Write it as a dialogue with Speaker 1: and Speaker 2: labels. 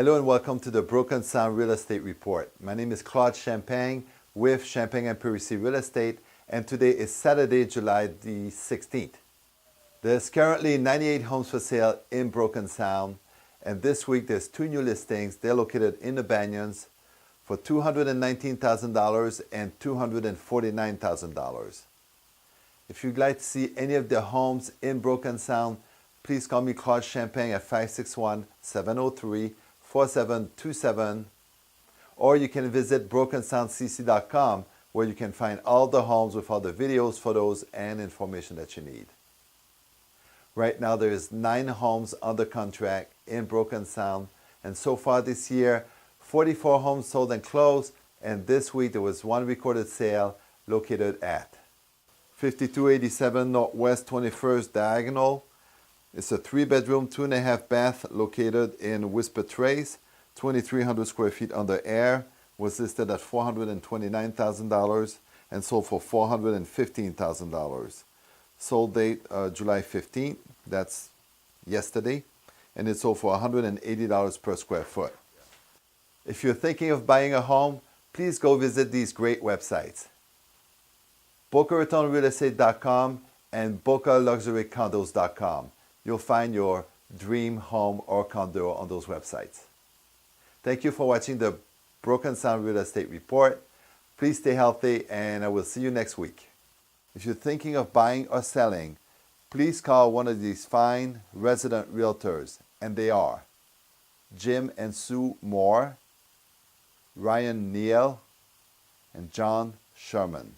Speaker 1: Hello and welcome to the Broken Sound Real Estate Report. My name is Claude Champagne with Champagne and Parisi Real Estate, and today is Saturday, July the 16th. There's currently 98 homes for sale in Broken Sound, and this week there's two new listings. They're located in the Banyans for $219,000 and $249,000. If you'd like to see any of the homes in Broken Sound, please call me Claude Champagne at 561-703-4727, or you can visit brokensoundcc.com where you can find all the homes with all the videos, photos, and information that you need. Right now there is 9 homes under contract in Broken Sound, and so far this year 44 homes sold and closed, and this week there was one recorded sale located at 5287 Northwest 21st Diagonal. It's a 3-bedroom, 2.5 bath located in Whisper Trace, 2,300 square feet under air, was listed at $429,000 and sold for $415,000. Sold date July 15th, that's yesterday, and it sold for $180 per square foot. If you're thinking of buying a home, please go visit these great websites: Boca Raton realestate.com and BocaLuxuryCondos.com. You'll find your dream home or condo on those websites. Thank you for watching the Broken Sound Real Estate Report. Please stay healthy, and I will see you next week. If you're thinking of buying or selling, please call one of these fine resident realtors, and they are Jim and Sue Moore, Ryan Neal, and John Sherman.